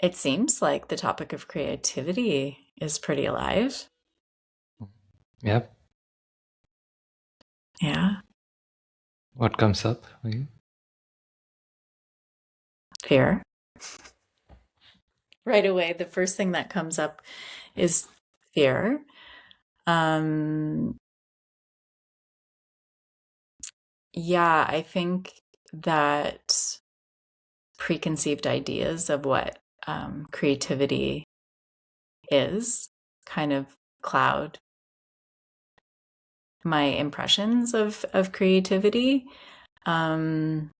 it seems like the topic of creativity is pretty alive. Yep. Yeah. What comes up for you? Fear. Right away, the first thing that comes up is fear. Um, yeah, I think that preconceived ideas of what creativity is kind of cloud my impressions of creativity. Um,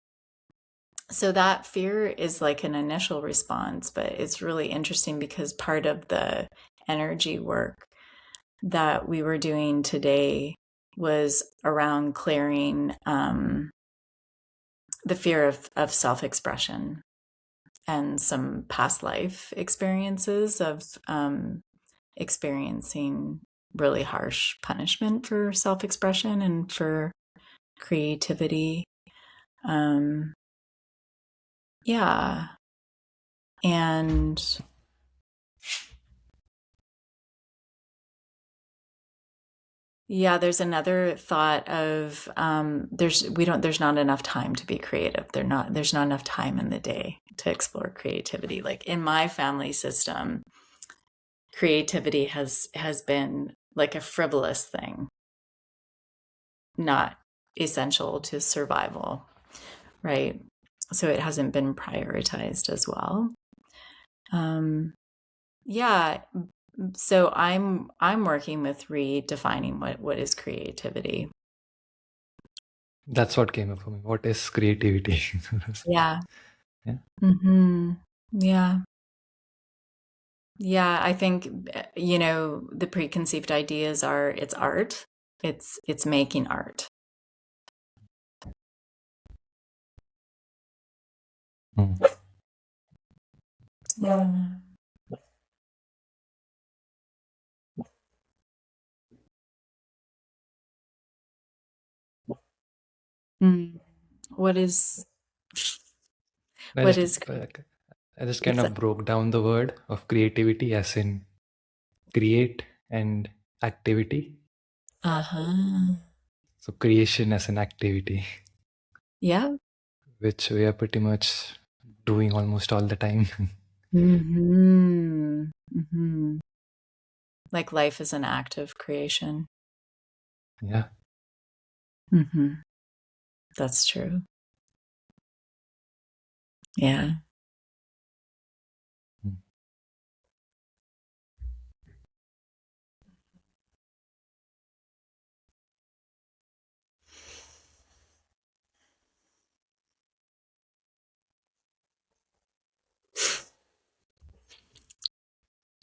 so that fear is like an initial response, but it's really interesting because part of the energy work that we were doing today was around clearing the fear of self-expression and some past life experiences of experiencing really harsh punishment for self-expression and for creativity. Um, yeah. And yeah, there's another thought of there's not enough time to be creative. There's not enough time in the day to explore creativity. Like in my family system, creativity has been like a frivolous thing, not essential to survival, right? So it hasn't been prioritized as well. Yeah, so I'm working with redefining what is creativity. That's what came up for me. What is creativity? Yeah. Yeah. Mm-hmm. Yeah. Yeah, I think the preconceived ideas are it's art. It's making art. Mm. Yeah. Mm. What is I what just is I just kind it's of broke down the word of creativity as in create and activity. uh-huh. So creation as an activity, Yeah. which we are pretty much doing almost all the time. Mm-hmm. Mm-hmm. Like life is an act of creation. Yeah. Mm-hmm. That's true. Yeah. Mm.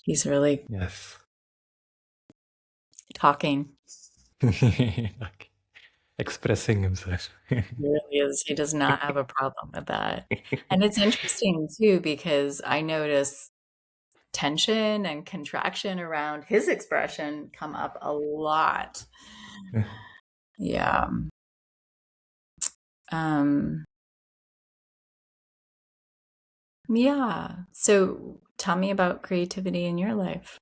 He's really Yes. talking. Okay. Expressing himself. He really is. He does not have a problem with that. And it's interesting too, because I notice tension and contraction around his expression come up a lot. Yeah. Um, yeah. So tell me about creativity in your life.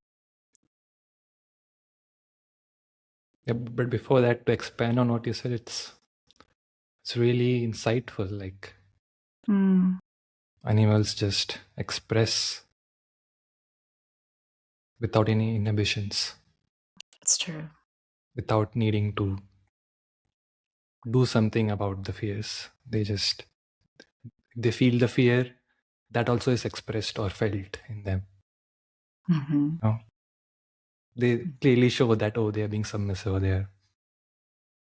Yeah, but before that, to expand on what you said, it's really insightful. Like Mm, animals just express without any inhibitions, it's true. without needing to do something about the fears. They feel the fear that also is expressed or felt in them. Hmm. No? They clearly show that, oh, they are being submissive or they are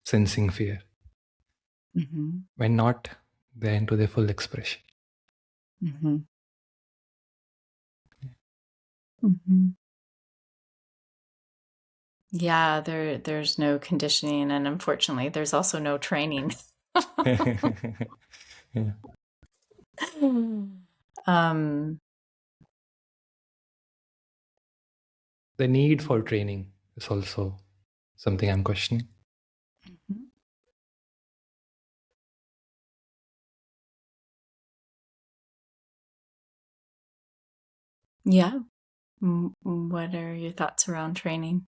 sensing fear. Hmm. When not, they're into their full expression. Hmm. Hmm. Yeah, there's no conditioning, and unfortunately, there's also no training. Yeah. Um, The need for training is also something I'm questioning. mhm. Yeah. What are your thoughts around training?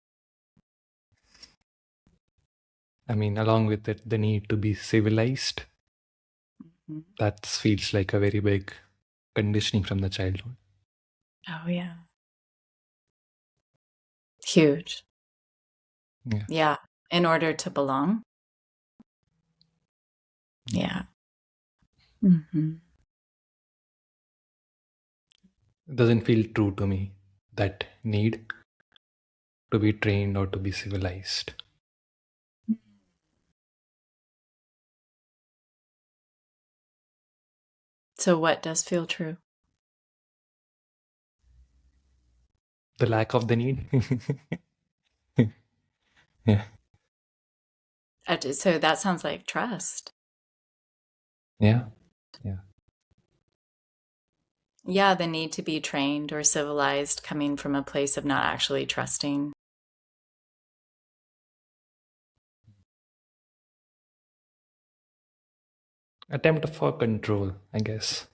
I mean, along with it, the need to be civilized. Mhm. That feels like a very big conditioning from the childhood. Oh, yeah. Huge. Yeah. Yeah. In order to belong. Yeah. Hmm. It doesn't feel true to me, that need to be trained or to be civilized. So, what does feel true? The lack of the need. Yeah. So, that sounds like trust. Yeah. Yeah. Yeah. The need to be trained or civilized coming from a place of not actually trusting. Attempt for control, I guess.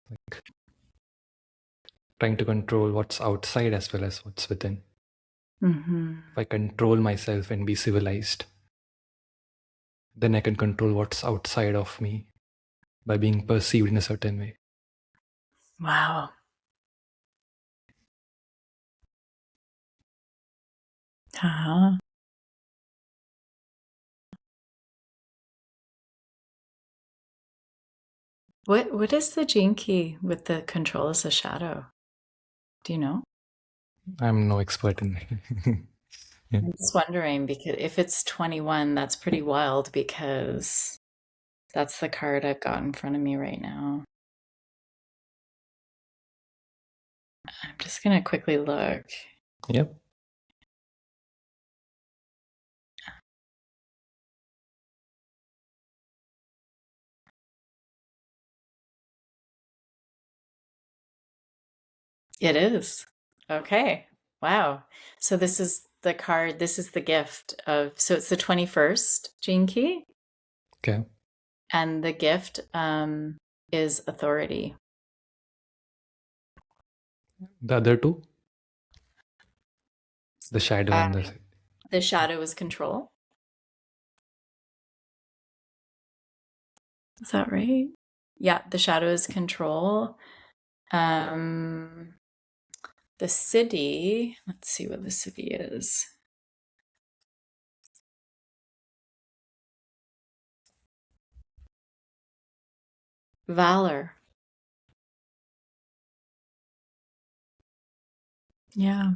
Like trying to control what's outside as well as what's within. Hmm. If I control myself and be civilized, then I can control what's outside of me by being perceived in a certain way. Wow. Uh-huh. What is the gene key with the control as a shadow? Do you know? I'm no expert in it. Yeah. I'm just wondering because if it's 21, that's pretty wild because that's the card I've got in front of me right now. I'm just gonna quickly look. Yep. It is. Okay. Wow. So this is the card, this is the gift of, so it's the 21st gene key, Okay. and the gift is authority. The other two, the shadow Uh, and the shadow is control. Is that right? Yeah, the shadow is control. Um, the city, let's see what the city is. Valor. Yeah.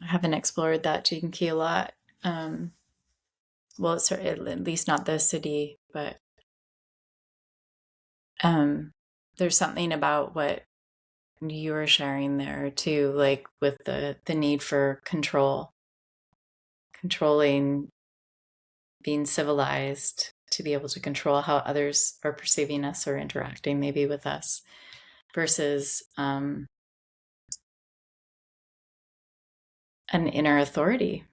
I haven't explored that gene key a lot. Well, it's at least not the city, but there's something about what you were sharing there too, like with the need for control, controlling, being civilized to be able to control how others are perceiving us or interacting maybe with us versus an inner authority.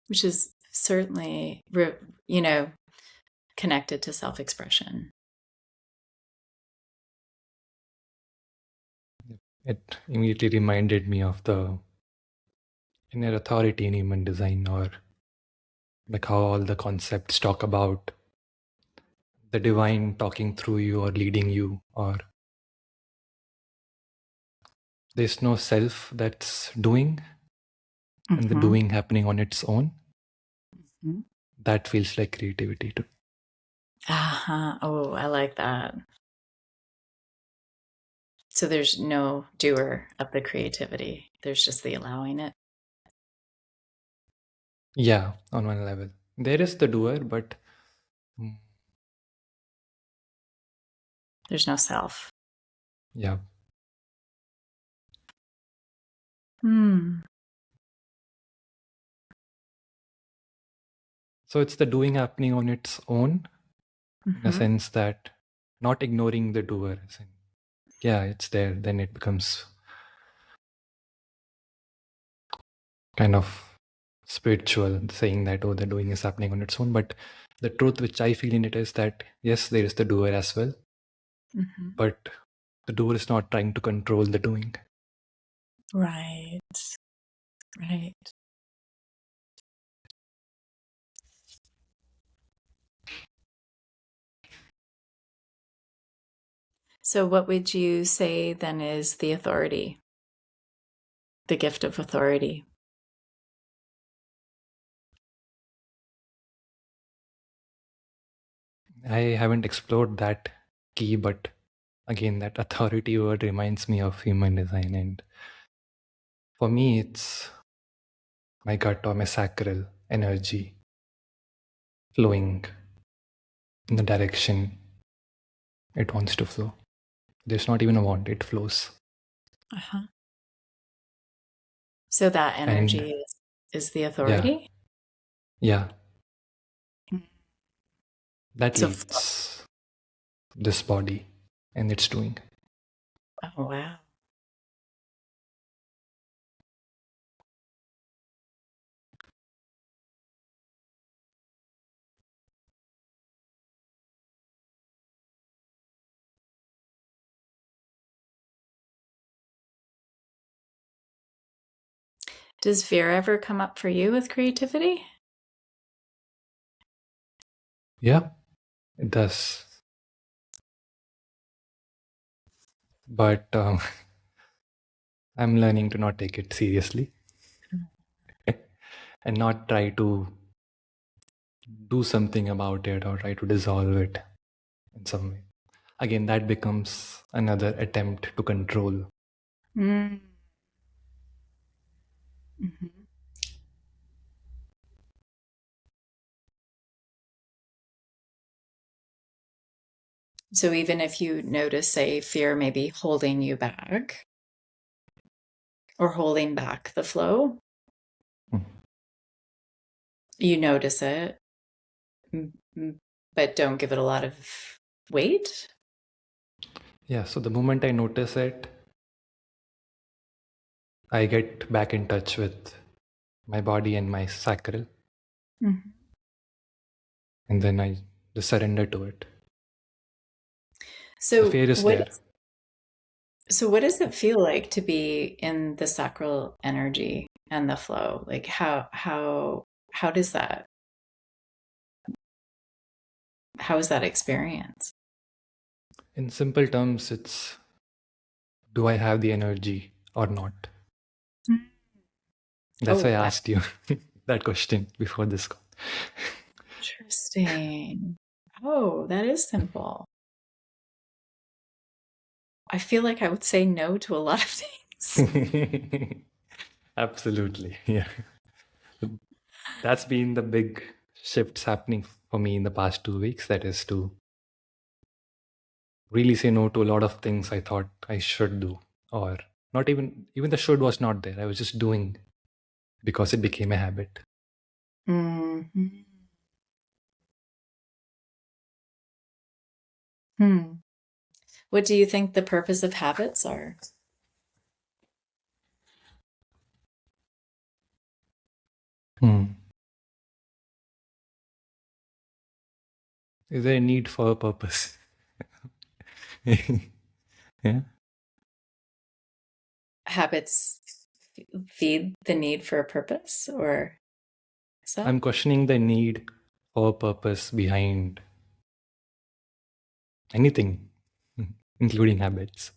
Which is certainly, you know, connected to self-expression. it immediately reminded me of the inner authority in human design, or like how all the concepts talk about the divine talking through you or leading you, or there's no self that's doing and the Mm-hmm. doing happening on its own. Mm-hmm. That feels like creativity too. Uh-huh. Oh, I like that. So there's no doer of the creativity. There's just the allowing it. Yeah, on one level. There is the doer, but mm, There's no self. yeah. Hmm. So it's the doing happening on its own, in a Mm-hmm. sense that not ignoring the doer. As in, yeah, it's there. Then it becomes kind of spiritual, saying that, oh, the doing is happening on its own. But the truth which I feel in it is that, yes, there is the doer as well, Mhm. but the doer is not trying to control the doing. Right. Right. So, what would you say then is the authority, the gift of authority? I haven't explored that key, but again, that authority word reminds me of human design. And for me, it's my gut or my sacral energy flowing in the direction it wants to flow. There's not even a want, it flows. Uh-huh. So, that And energy is the yeah, authority? yeah, Mm. that So, leads this body and its doing. oh, wow. Does fear ever come up for you with creativity? Yeah, it does. But I'm learning to not take it seriously and not try to do something about it or try to dissolve it in some way. Again, that becomes another attempt to control. Mm. Mhm. So, even if you notice, say, fear maybe holding you back or holding back the flow, Mm. you notice it, but don't give it a lot of weight. Yeah, so the moment I notice it, I get back in touch with my body and my sacral, Mhm. and then I just surrender to it. The So fear is what there. so what does it feel like to be in the sacral energy and the flow? Like how does that how is that experience? In simple terms, it's, do I have the energy or not? Mm. That's Oh, why I wow. asked you that question before this call. Interesting. Oh, that is simple. I feel like I would say no to a lot of things. Absolutely. Yeah. That's been the big shifts happening for me in the past 2 weeks. That is to really say no to a lot of things I thought I should do. Or not even the should was not there. I was just doing because it became a habit. Mhm. Hmm. What do you think the purpose of habits are? Hmm. Is there a need for a purpose? Yeah. Habits feed the need for a purpose, or is that? I'm questioning the need for a purpose behind anything, including habits.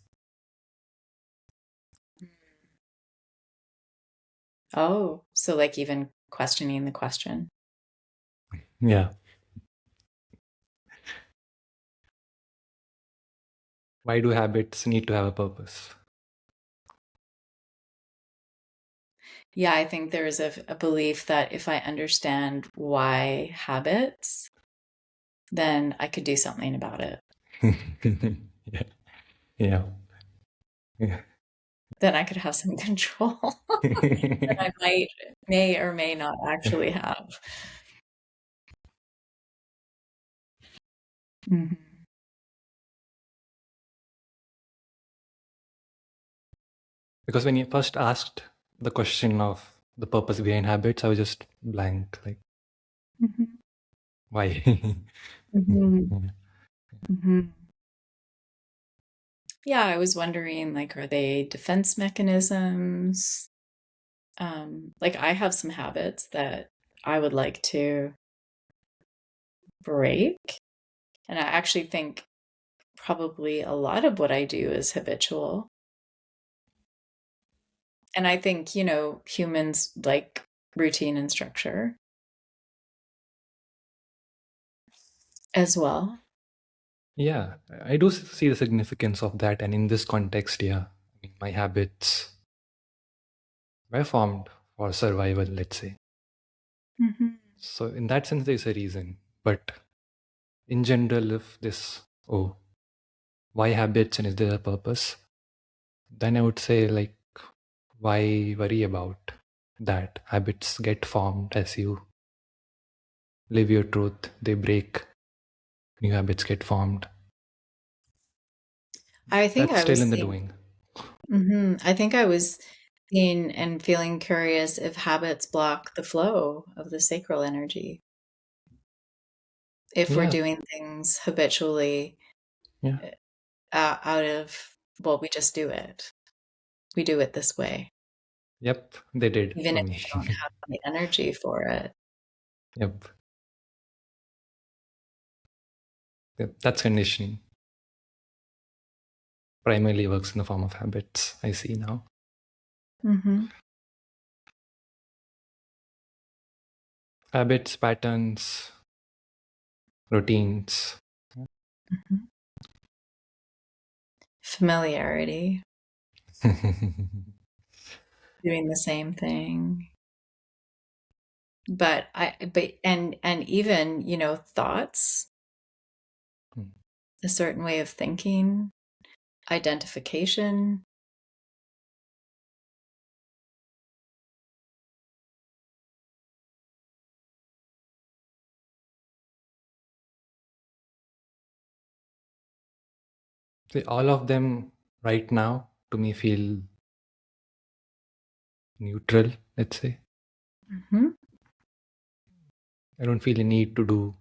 Oh, so like even questioning the question. Yeah. Why do habits need to have a purpose? Yeah, I think there is a belief that if I understand why habits, then I could do something about it. Yeah. Yeah. Yeah. Then I could have some control that I may or may not actually have. Mhm. Because when you first asked the question of the purpose behind habits, I was just blank. Like, Mhm. why? Mhm. Yeah. Mhm. Yeah, I was wondering, like, are they defense mechanisms? Like, I have some habits that I would like to break. And I actually think probably a lot of what I do is habitual. And I think, humans like routine and structure as well. Yeah, I do see the significance of that. And in this context, yeah, I mean, my habits were formed for survival, let's say. Hmm. So, in that sense, there's a reason. But in general, if this, oh, why habits and is there a purpose? Then I would say, like, why worry about that? Habits get formed as you live your truth, they break, new habits get formed. I think That's I still was in the thinking, doing. I think I was thinking and feeling curious if habits block the flow of the sacral energy. If we're Yeah, doing things habitually yeah, out of, well, we just do it. We do it this way, yep, they did even for if me. we don't have the energy for it. Yep, yep, that's conditioning. Primarily works in the form of habits, I see now. Hmm. Habits, patterns, routines. Hmm. Familiarity, doing the same thing. And even, thoughts, a certain way of thinking, identification. See, all of them right now to me feel neutral, let's say. Hmm. I don't feel a need to do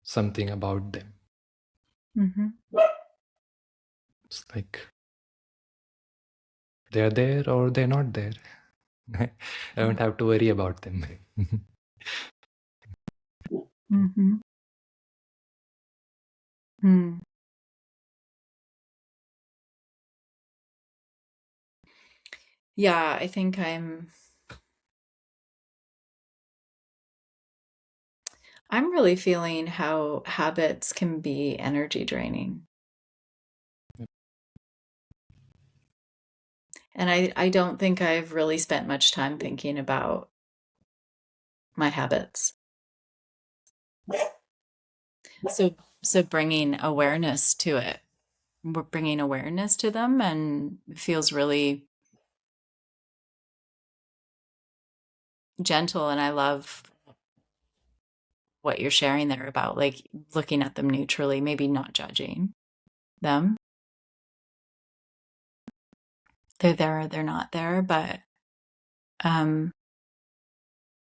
something about them. Hmm. It's like they're there or they're not there. I don't have to worry about them. Hmm. Hmm. Yeah, I think I'm really feeling how habits can be energy draining. And I don't think I've really spent much time thinking about my habits. So so bringing awareness to it. We're bringing awareness to them and it feels really gentle, and I love what you're sharing there about like looking at them neutrally, maybe not judging them. They're there or they're not there, but um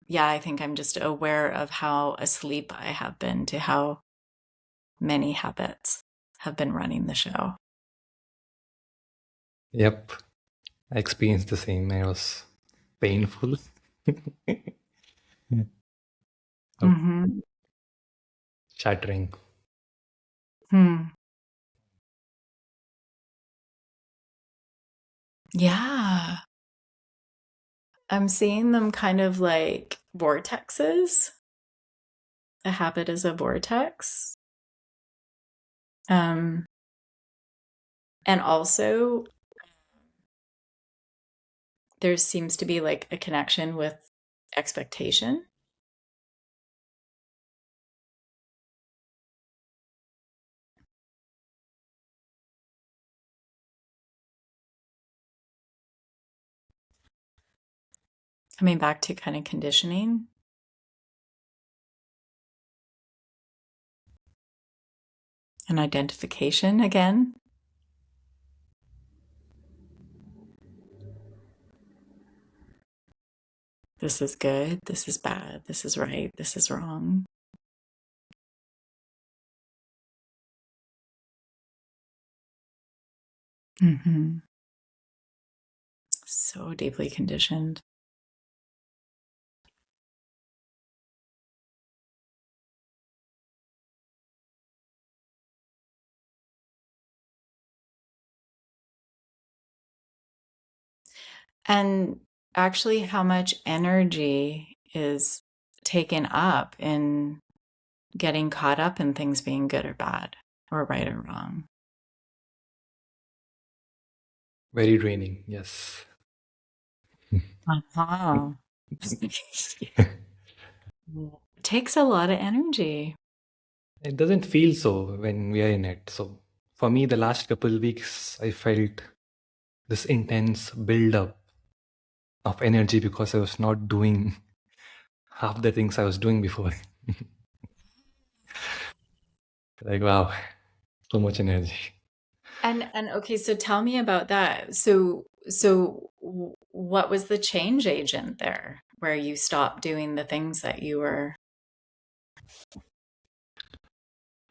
yeah, I think I'm just aware of how asleep I have been to how many habits have been running the show. Yep, I experienced the same. It was painful. Oh, Hmm. shattering. Hmm. Yeah. I'm seeing them kind of like vortexes. A habit is a vortex. Um, and also there seems to be like a connection with expectation. Coming back to kind of conditioning and identification again. This is good, this is bad, this is right, this is wrong. So deeply conditioned. And actually, how much energy is taken up in getting caught up in things being good or bad, or right or wrong? Very draining, yes. Uh-huh. It takes a lot of energy. It doesn't feel so when we are in it. So for me, the last couple weeks, I felt this intense build up of energy because I was not doing half the things I was doing before. Like, wow, so much energy. And okay, so tell me about that. What was the change agent there where you stopped doing the things that you were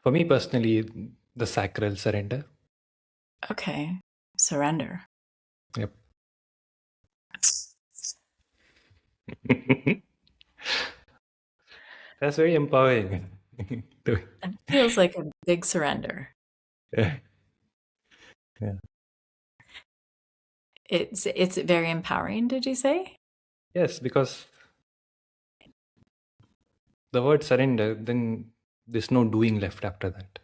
For me personally, the sacral surrender. okay, surrender. Yep. That's very empowering. That feels like a big surrender. Yeah. Yeah. It's very empowering, did you say? Yes, because the word surrender, then there's no doing left after that.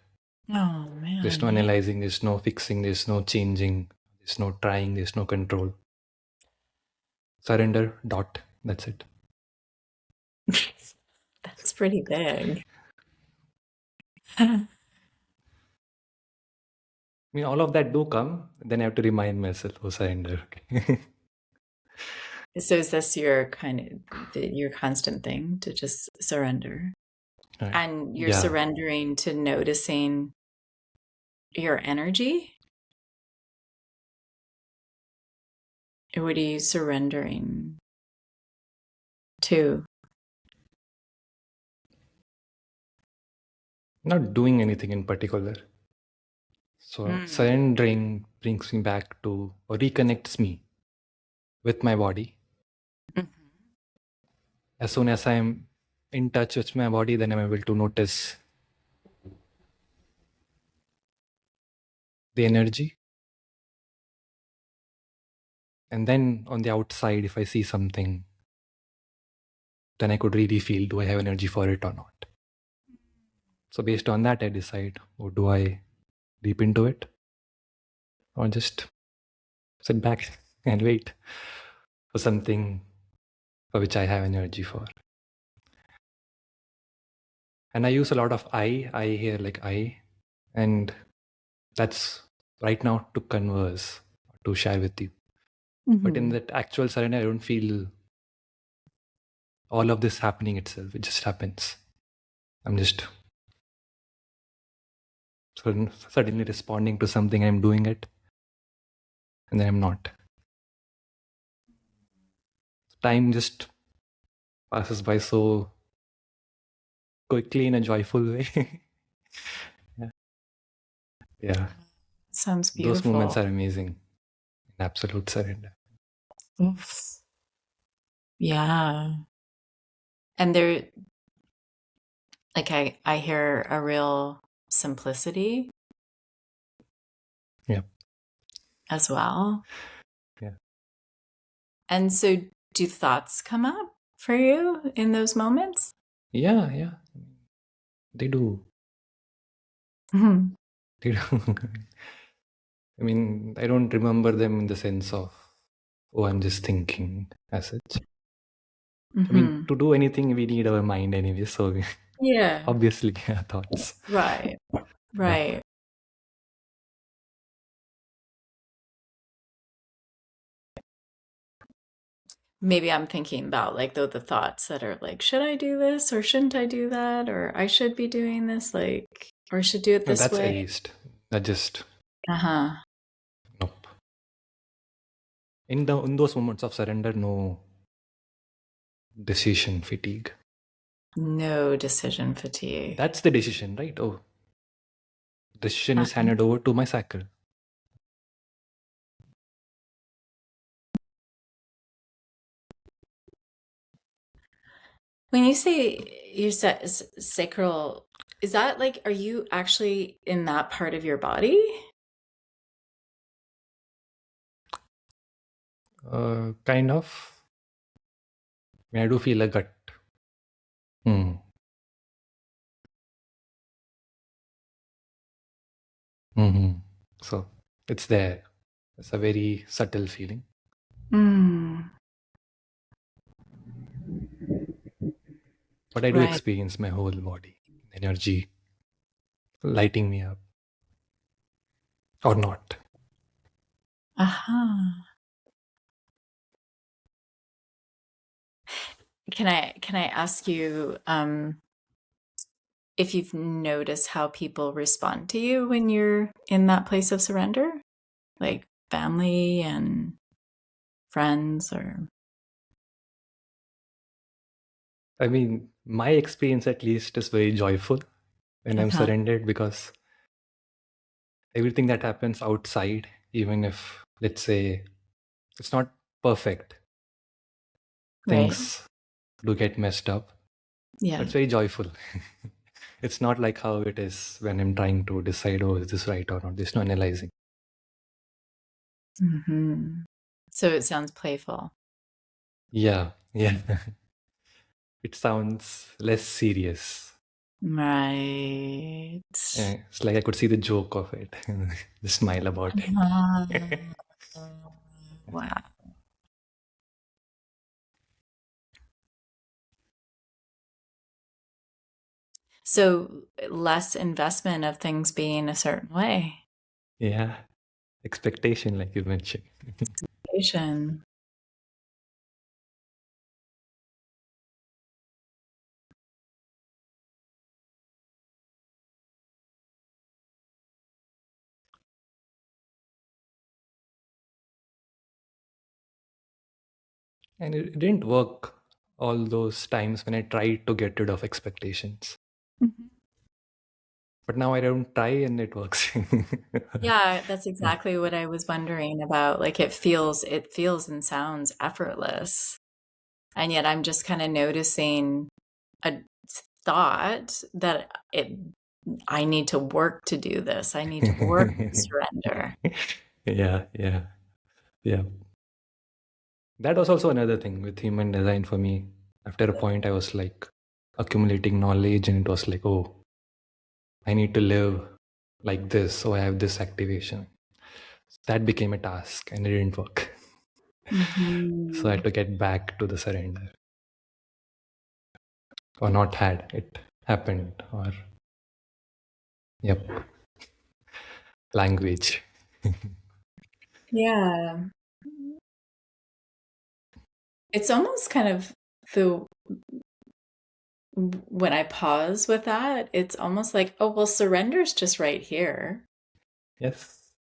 Oh There's no man, yeah. analyzing, there's no fixing, there's no changing, there's no trying, there's no control. Surrender, dot. That's it. That's pretty big. I mean, all of that do come, then I have to remind myself, oh, surrender. Okay. So is this your your constant thing to just surrender? Right. And you're Yeah. surrendering to noticing your energy? What are you surrendering to? Not doing anything in particular. So Mm. surrendering brings me back to, or reconnects me with my body. Mhm. As soon as I'm in touch with my body, then I'm able to notice the energy. And then on the outside, if I see something, then I could really feel, do I have energy for it or not? So based on that, I decide, or do I deep into it or just sit back and wait for something for which I have energy for. And I use a lot of I here, like I, and that's right now to converse, to share with you. But in Mhm. that actual surrender, I don't feel all of this happening itself. It just happens. I'm just suddenly responding to something, I'm doing it, and then I'm not. Time just passes by so quickly in a joyful way. Yeah. Yeah. Sounds Those moments beautiful. are amazing. In absolute surrender. Oof. Yeah. And there, like I hear a real simplicity Yeah. as well. Yeah. And so do thoughts come up for you in those moments? Yeah. Yeah. They do. Mhm. They do. I mean, I don't remember them in the sense of, oh, I'm just thinking as such. I mean, Mhm. to do anything, we need our mind anyway. So Yeah. obviously, yeah, thoughts Right. come up. Right. Maybe I'm thinking about like the thoughts that are like, should I do this or shouldn't I do that? Or I should be doing this, like, or I should do it No, this that's way. erased. That just, Uh-huh. nope. In those moments of surrender, no, decision fatigue. No decision fatigue. That's the decision, right? Oh, decision is Uh-huh. handed over to my cycle. When you say you said sacral, is that like, are you actually in that part of your body? Kind of. I mean, I do feel a gut. Hmm. Hmm. So it's there. It's a very subtle feeling. Mm, But I do right. experience my whole body, energy lighting me up or not. Uh-huh. Can I ask you if you've noticed how people respond to you when you're in that place of surrender? Like family and friends or I mean, my experience at least is very joyful when I'm uh-huh. surrendered because everything that happens outside, even if, let's say, it's not perfect, Right. things do get messed up, but Yeah. it's very joyful. It's not like how it is when I'm trying to decide, oh, is this right or not? There's no analyzing. Hmm. So it sounds playful. Yeah, yeah. It sounds less serious. Right. It's like I could see the joke of it, the smile about it. Ah, wow. So less investment of things being a certain way. Yeah, expectation, like you mentioned. Asian. And it didn't work all those times when I tried to get rid of expectations. Mhm. But now I don't try and it works. Yeah, that's exactly what I was wondering about. Like it feels and sounds effortless. And yet I'm just kind of noticing a thought that I need to work to do this. I need to work to surrender. Yeah, yeah, yeah. That was also another thing with human design for me. After a point, I was like accumulating knowledge, and it was like, oh, I need to live like this, so I have this activation. That became a task, and it didn't work. So I Hmm. had to get back to the surrender, or not had it happened, or yep, language. Yeah. It's almost kind of the when I pause with that, it's almost like, oh, well, surrender's just right here. Yes,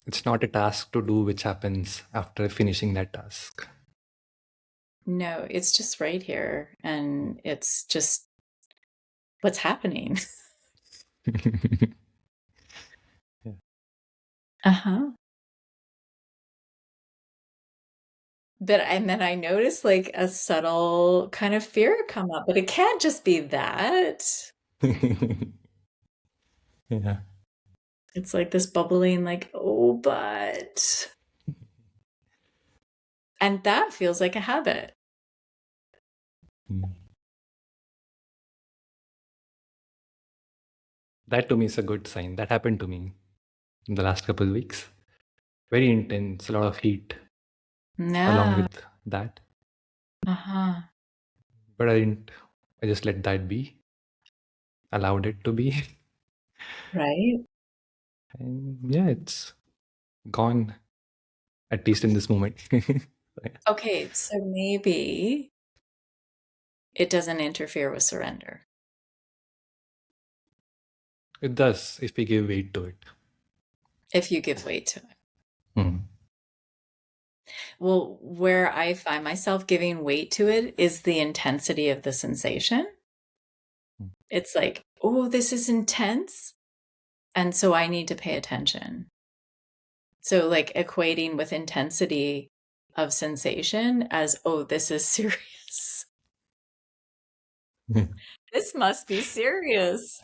it's not a task to do, which happens after finishing that task. No, it's just right here. And it's just what's happening. Yeah. Uh-huh. And then I noticed like a subtle kind of fear come up, but it can't just be that. Yeah. It's like this bubbling, like, oh, but. And that feels like a habit. Mm. That to me is a good sign. That happened to me in the last couple of weeks. Very intense, a lot of heat along Yeah. with that. Uh-huh. But I just let that be, allowed it to be. Right? And yeah, it's gone, at least in this moment. Okay, so maybe it doesn't interfere with surrender. It does if we give weight to it. If you give way to it. Mm. Well, where I find myself giving weight to it is the intensity of the sensation. Mm. It's like, oh, this is intense. And so I need to pay attention. So, like, equating with intensity of sensation as, oh, this is serious. This must be serious.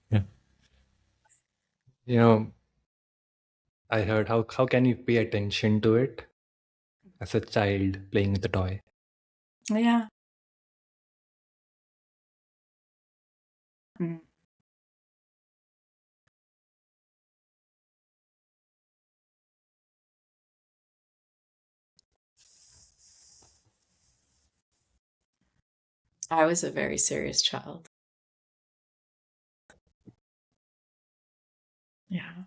Yeah. You know, I heard how can you pay attention to it as a child playing with a toy? Yeah. Mm. I was a very serious child. Yeah.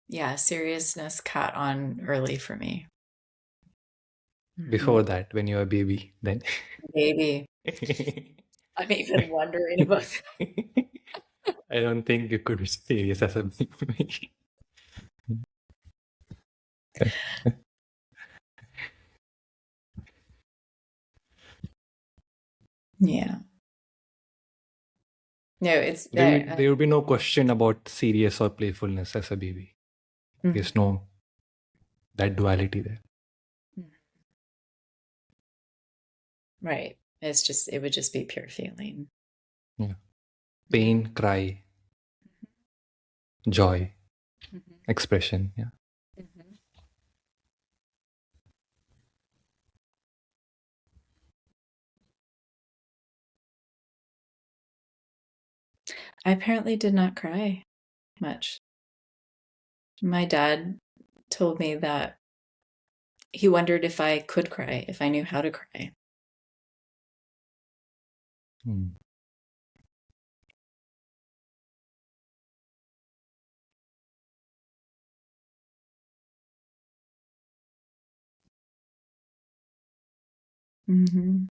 Yeah, seriousness caught on early for me. Before that, when you were a baby, then. Maybe. I'm even wondering about I don't think you could be serious as a baby. Yeah. No, it's There will be no question about serious or playfulness as a baby. mm, There's no that duality there. right. It would just be pure feeling. Yeah. Pain, cry, joy, Mhm. expression. Yeah. Mhm. I apparently did not cry much. My dad told me that he wondered if I could cry, if I knew how to cry. Mm. Hmm.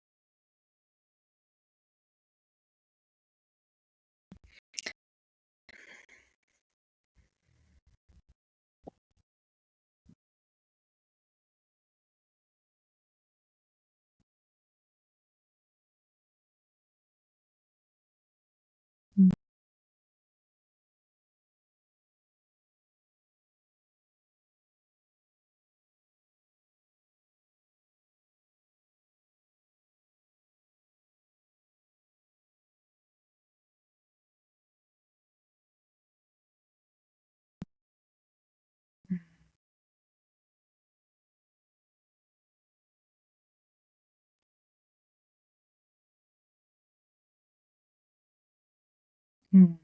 Mm.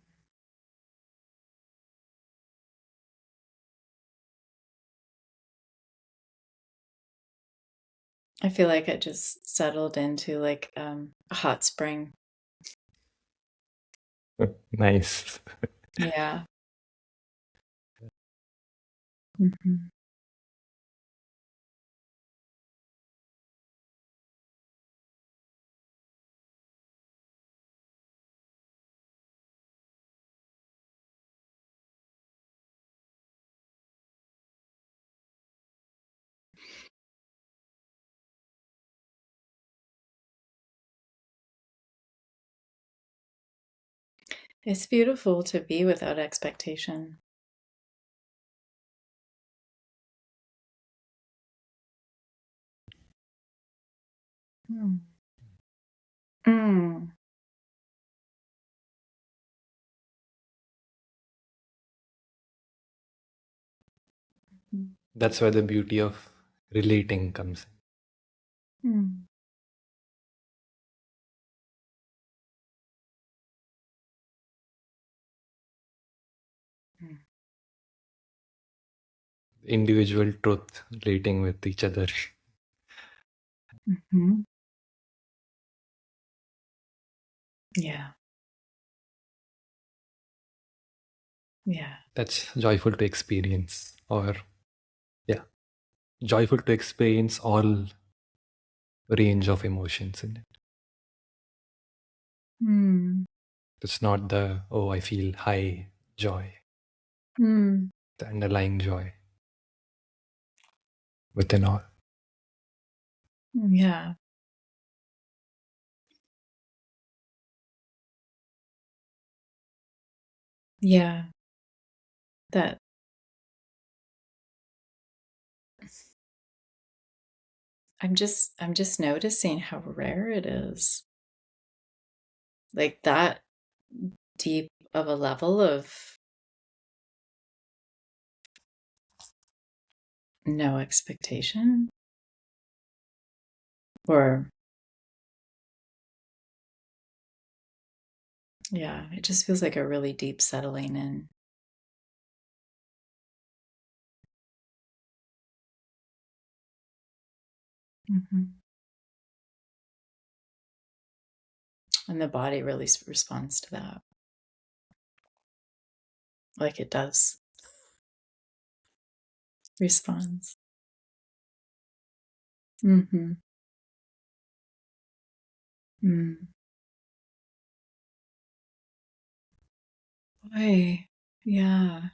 I feel like I just settled into like a hot spring. Nice. Yeah. Mhm. It's beautiful to be without expectation. Mm. Mm. That's where the beauty of relating comes Mm. Mm. in. Individual truth relating with each other. Mhm. Yeah. Yeah. That's joyful to experience. Or, yeah, joyful to experience all range of emotions in it. Mm. It's not the, oh, I feel high joy. Mm. the underlying joy within all. Yeah. Yeah. That I'm just noticing how rare it is. Like that deep of a level of no expectation, or yeah, it just feels like a really deep settling in. Hmm. And the body really responds to that, like it does. Responds. Mm-hmm. Mm. Boy, yeah.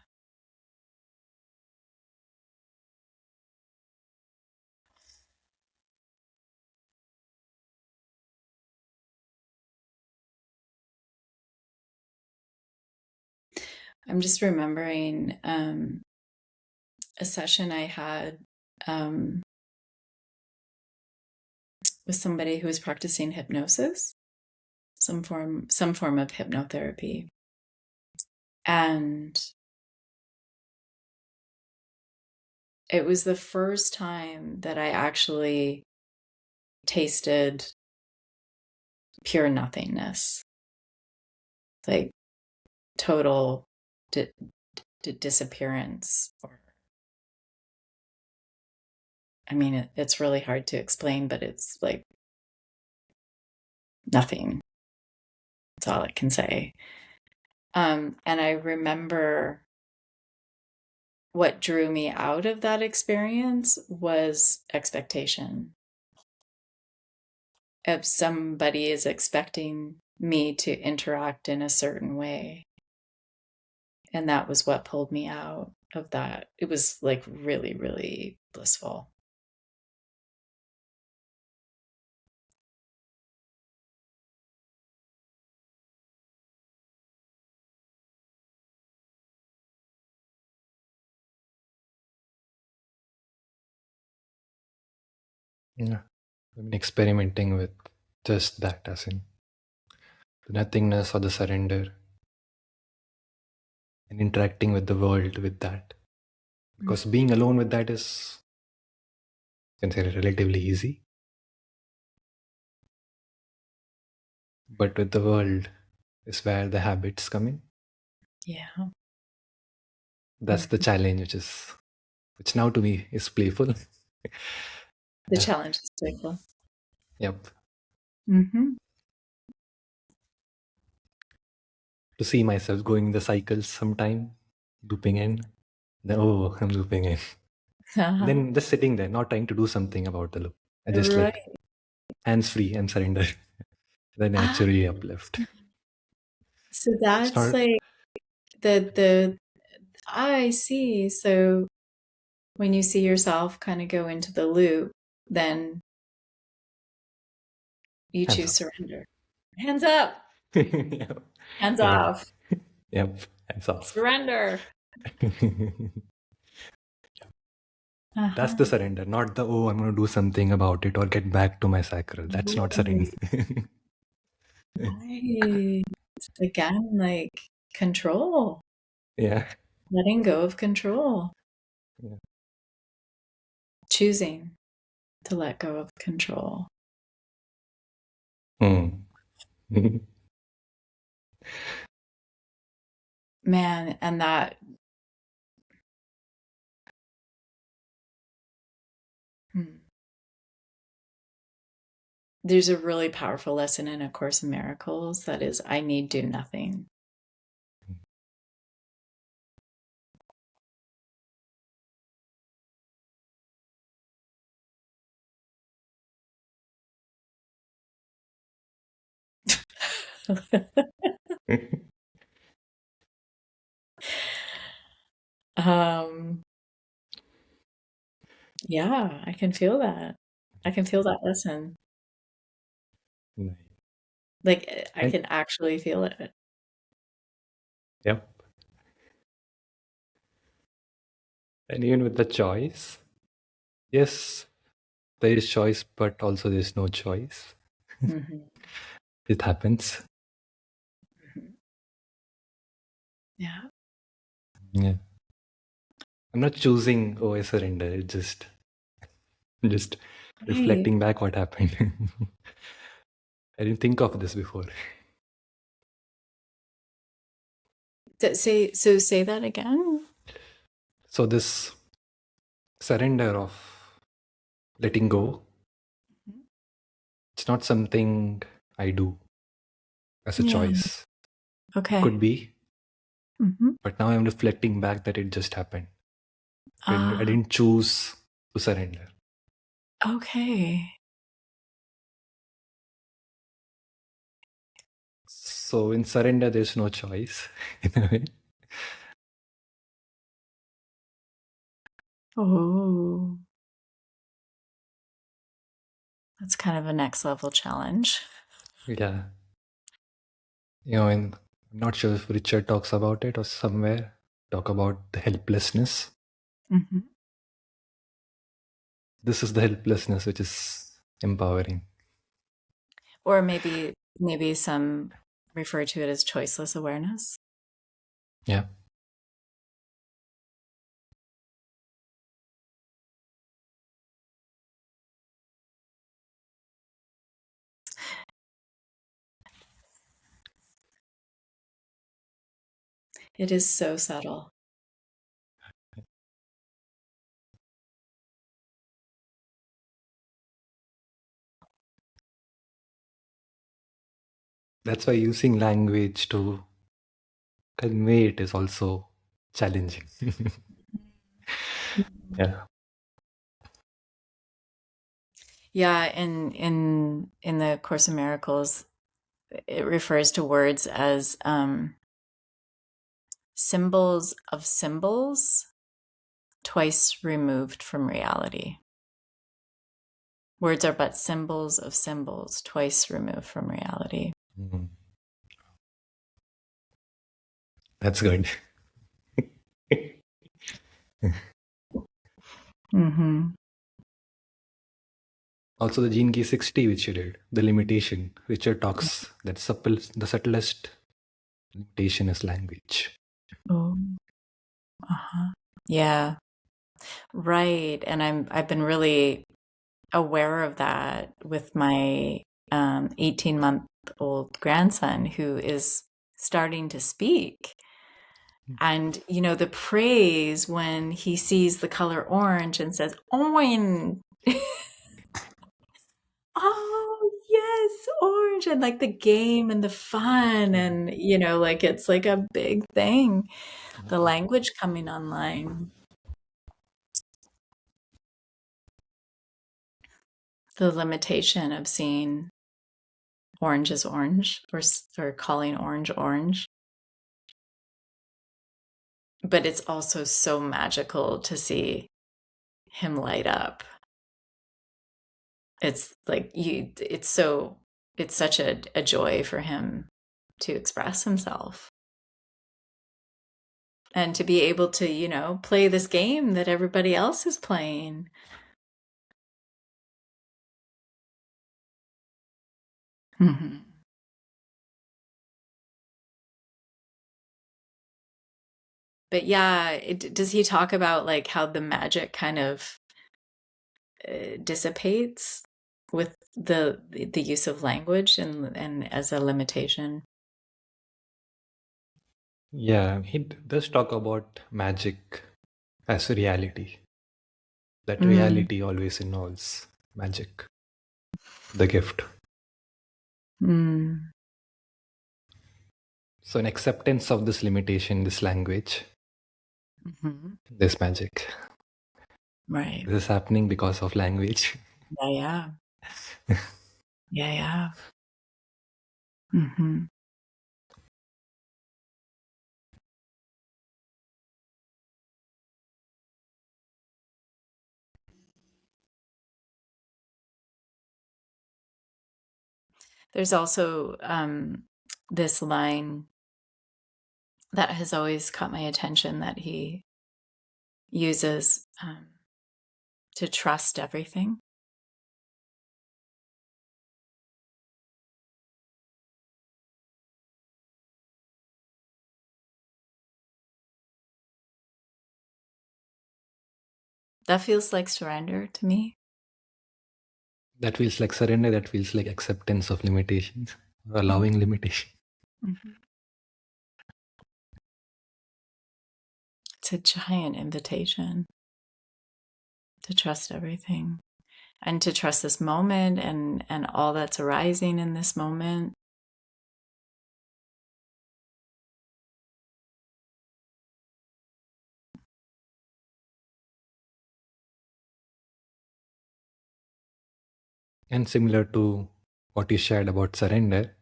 I'm just remembering a session I had um, with somebody who was practicing hypnosis, some form of hypnotherapy. And it was the first time that I actually tasted pure nothingness, like total di- disappearance. Or, I mean, it's really hard to explain, but it's like nothing. That's all I can say. And I remember what drew me out of that experience was expectation. If somebody is expecting me to interact in a certain way, and that was what pulled me out of that. It was like really, really blissful. Yeah. I've been experimenting with just that, as in the nothingness or the surrender, and interacting with the world with that. Because being alone with that is, you can say, relatively easy. But with the world is where the habits come in. Yeah. That's the Mhm. challenge, which now to me is playful. The Yeah. challenge is playful. Yep. Mm-hmm. To see myself going in the cycles sometime, looping in. Then, oh, I'm looping in. Then just sitting there, not trying to do something about the loop. I just Right. like hands free and surrender. Then Ah, naturally uplift. so It's that's not. like the I see. So when you see yourself kind of go into the loop, then you Hands choose up. surrender. Hands up. Yep. Hands Yep. off. Yep. Hands off. Surrender. That's the Uh-huh. surrender, not the, oh, I'm going to do something about it or get back to my sacral. That's not surrender. Right. Right. Again, like control, Yeah. letting go of control, Yeah. choosing to let go of control. Hmm. Man, and that, hmm. There's a really powerful lesson in A Course in Miracles that is, I need do nothing. Um, yeah, I can feel that. I can feel that lesson. Nice. Like I And can actually feel it. yep. And even with the choice, yes, there is choice, but also there's no choice. Hmm. It happens. Yeah. Yeah. I'm not choosing, oh, I surrender. It's just Right. reflecting back what happened. I didn't think of this before. Say that again. So this surrender of letting go, it's not something I do as a Yeah. choice. It Okay. could be, Hmm. but now I'm reflecting back that it just happened. I Ah, didn't choose to surrender. okay. So in surrender, there's no choice in a way. Oh, that's kind of a next level challenge. Yeah. And I'm not sure if Richard talks about it or somewhere talk about the helplessness. Hmm. This is the helplessness which is empowering. Or maybe some refer to it as choiceless awareness. Yeah. It is so subtle. That's why using language to convey it is also challenging. Yeah. Yeah, in the Course in Miracles, it refers to words as symbols of symbols twice removed from reality. Words are but symbols of symbols twice removed from reality. Mhm. That's good. Hmm. Also, the Gene Key 60, which you did, the limitation. Richard talks that the subtlest limitation is language. Oh, uh-huh. Yeah, right. And I've been really aware of that with my 18-month-old grandson who is starting to speak. And the praise when he sees the color orange and says, "Orange." Oh, yes, orange, and like the game and the fun, and like it's like a big thing. The language coming online, the limitation of seeing orange as orange, or calling orange orange. But it's also so magical to see him light up. It's like it's such a joy for him to express himself and to be able to, play this game that everybody else is playing. Mhm. But yeah, does he talk about like how the magic kind of dissipates with the use of language and as a limitation? Yeah, he does talk about magic as a reality. That Mm. reality always involves magic, the gift. Mm. So, an acceptance of this limitation, this language, Hmm. this magic. Right. This is happening because of language. Yeah, yeah. Yeah, yeah. Hmm. There's also this line that has always caught my attention that he uses to trust everything. That feels like surrender to me. That feels like surrender, that feels like acceptance of limitations, allowing limitation. Mm-hmm. It's a giant invitation to trust everything and to trust this moment and all that's arising in this moment. And similar to what you shared about surrender,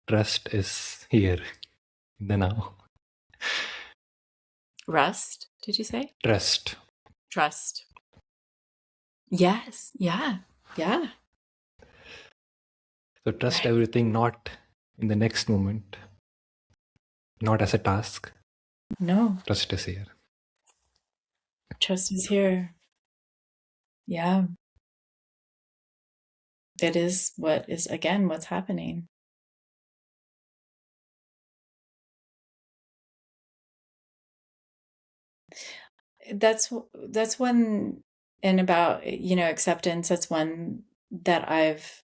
trust is here in the now. Rest, did you say? Trust. Trust. Yes. Yeah. Yeah. So trust Right. everything not in the next moment, not as a task. No, Trust is here. trust is here. Yeah. It is what is, again, what's happening. That's one, and about, acceptance, that's one that I've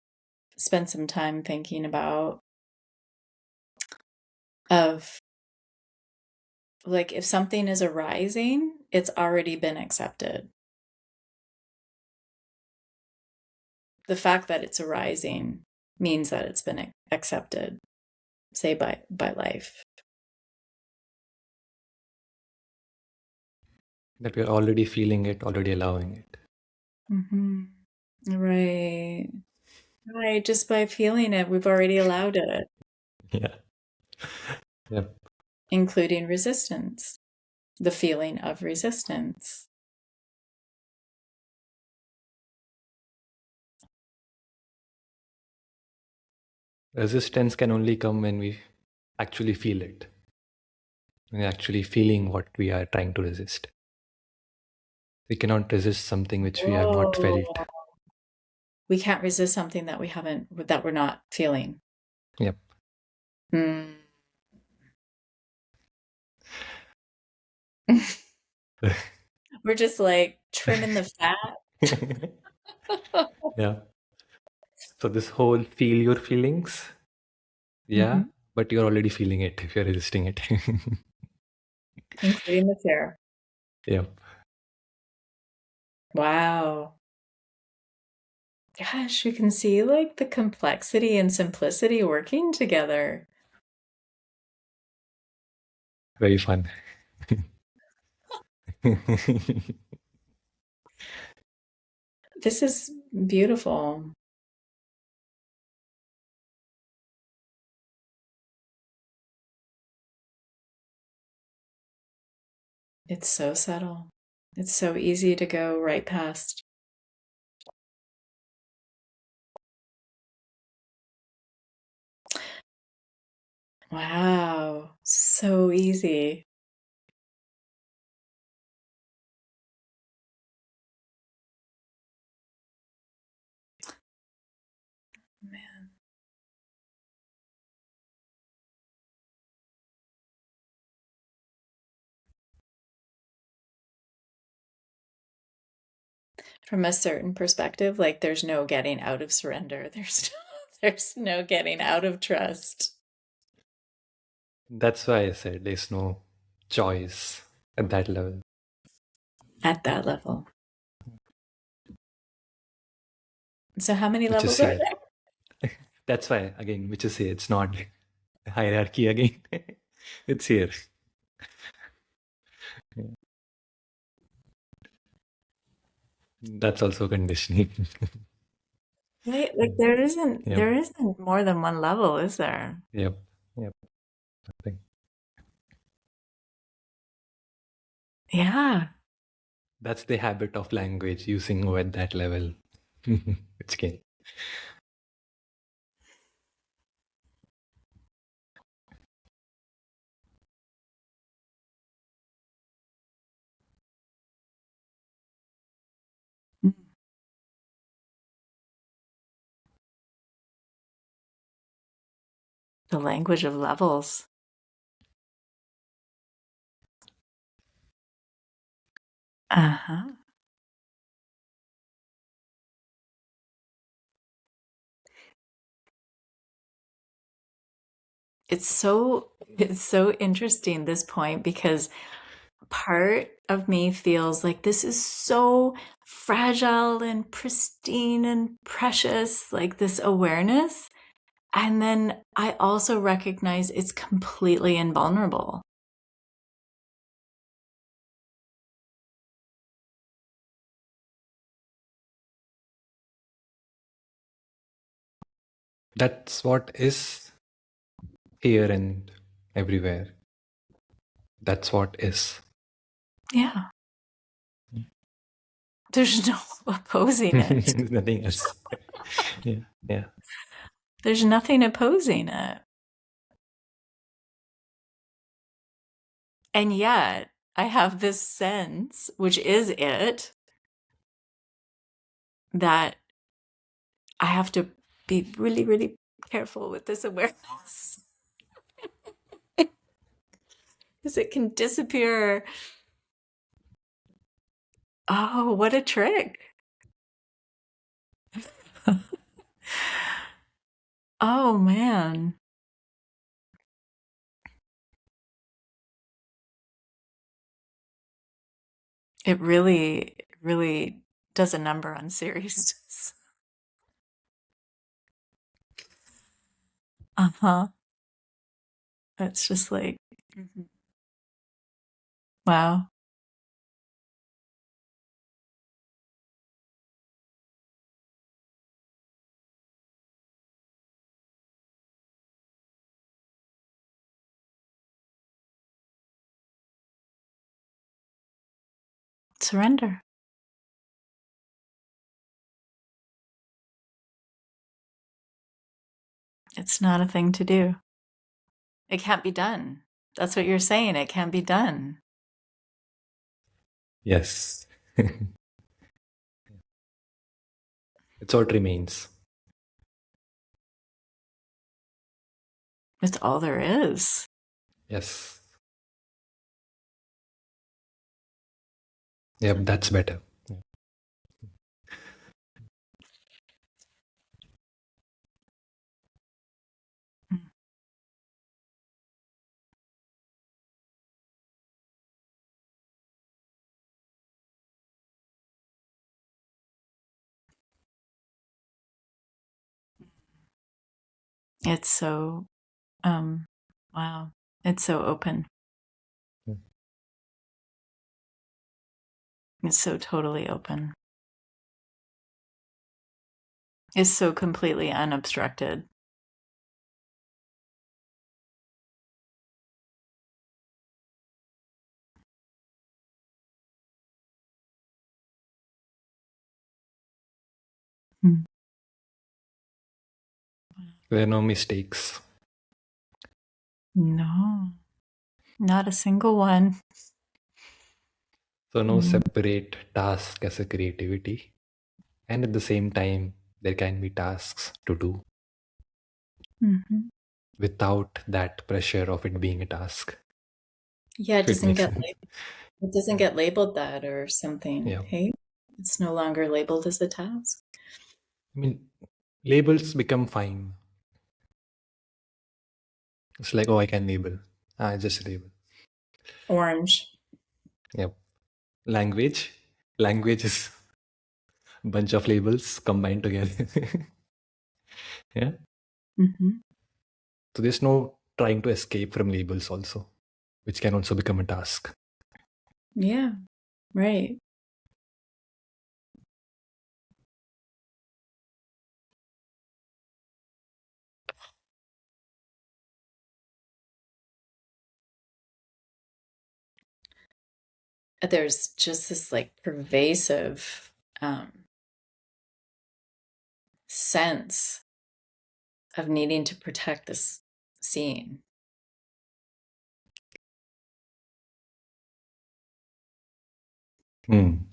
spent some time thinking about, of like, if something is arising, it's already been accepted. The fact that it's arising means that it's been accepted, say by life. That we're already feeling it, already allowing it. Mm-hmm. Right. Right. Just by feeling it, we've already allowed it, Yeah. Yep. including resistance, the feeling of resistance. Resistance can only come when we actually feel it. When we're actually feeling what we are trying to resist. We cannot resist something which we have not felt. Whoa. We can't resist something that that we're not feeling. Yep. Mm. We're just like trimming the fat. Yeah. So this whole feel your feelings, yeah, Mhm. but you're already feeling it if you're resisting it. Including the fear. Yeah. Wow. Gosh, we can see like the complexity and simplicity working together. Very fun. This is beautiful. It's so subtle. It's so easy to go right past. Wow. So easy. Man. From a certain perspective, like there's no getting out of surrender. There's no getting out of trust That's why I said there's no choice at that level, at that level. So how many which is levels are here. there? That's why, again, which is here. It's not hierarchy again. It's here. That's also conditioning. Right? Like there isn't Yep. there isn't more than one level, is there? Yep. Yep. Nothing. Yeah. That's the habit of language using O at that level. Which can. The language of levels. Uh-huh. It's so interesting this point because part of me feels like this is so fragile and pristine and precious, like this awareness. And then I also recognize it's completely invulnerable. That's what is here and everywhere. That's what is. Yeah. There's no opposing it. There's nothing else. Yeah, yeah. There's nothing opposing it. And yet, I have this sense, which is it, that I have to be really, really careful with this awareness because it can disappear. Oh, what a trick. Oh, man. It really, really does a number on seriousness. Uh-huh. It's just like, mhm. Wow. Surrender. It's not a thing to do. It can't be done. That's what you're saying. It can't be done. Yes. It's what remains. It's all there is. Yes. Yep, that's better. Mm. It's so, um, wow. It's so open. It's so totally open. It's so completely unobstructed. Mm. There are no mistakes. No, not a single one. So no Mm. separate task as a creativity. And at the same time, there can be tasks to do Mhm. without that pressure of it being a task. Yeah, If it makes sense. it doesn't get labeled that or something. Yeah. Hey, it's no longer labeled as a task. I mean, labels become fine. It's like, oh, I can label. Ah, just label. Orange. Yep. Language. Language is a bunch of labels combined together. Yeah. Hmm. So there's no trying to escape from labels also, which can also become a task. Yeah, right. There's just this like pervasive sense of needing to protect this scene. Hmm.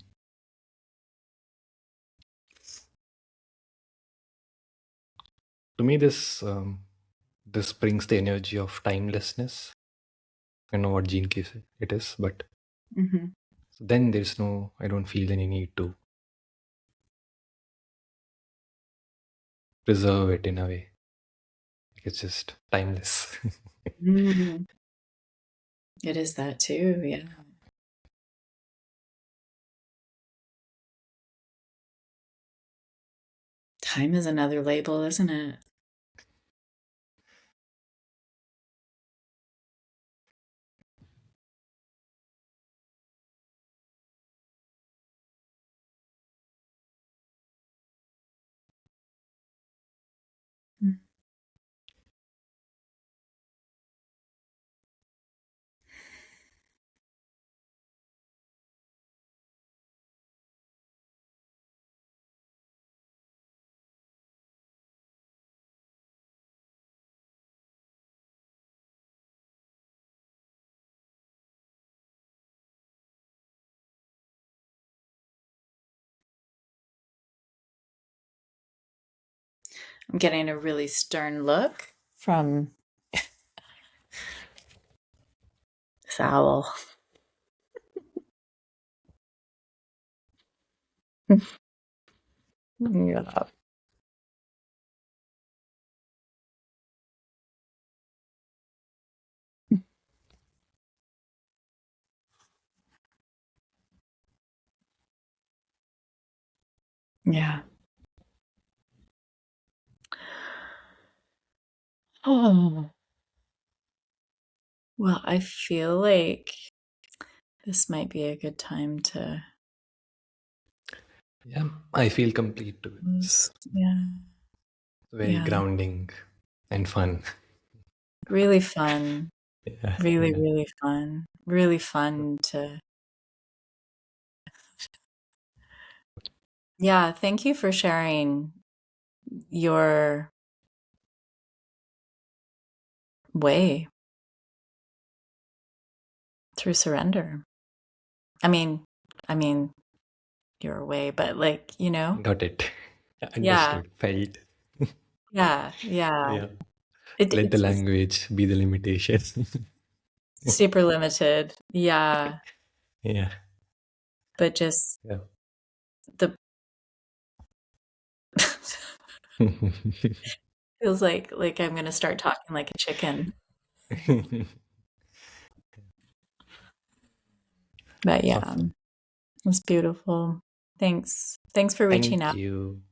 To me, this this brings the energy of timelessness. I know what gene keys it is, but Mm-hmm. then there's no, I don't feel any need to preserve it in a way. It's just timeless. Mm. It is that too, yeah. Time is another label, isn't it? Mm. I'm getting a really stern look from this owl. Yeah. Yeah. Oh. Well, I feel like this might be a good time to Yeah, I feel complete too. It's yeah. very Yeah. grounding and fun. Really fun. Yeah, Really, yeah. really fun. Really fun to yeah, thank you for sharing your way through surrender. I mean, I mean your way, but like, Got it. yeah, Understood. Felt. yeah, yeah. Yeah. Let the It's just language be the limitation. super limited. Yeah, Yeah. but just Yeah. the feels like I'm gonna start talking like a chicken. But yeah, Awesome. it's beautiful. Thanks. Thanks for reaching Thank out. you.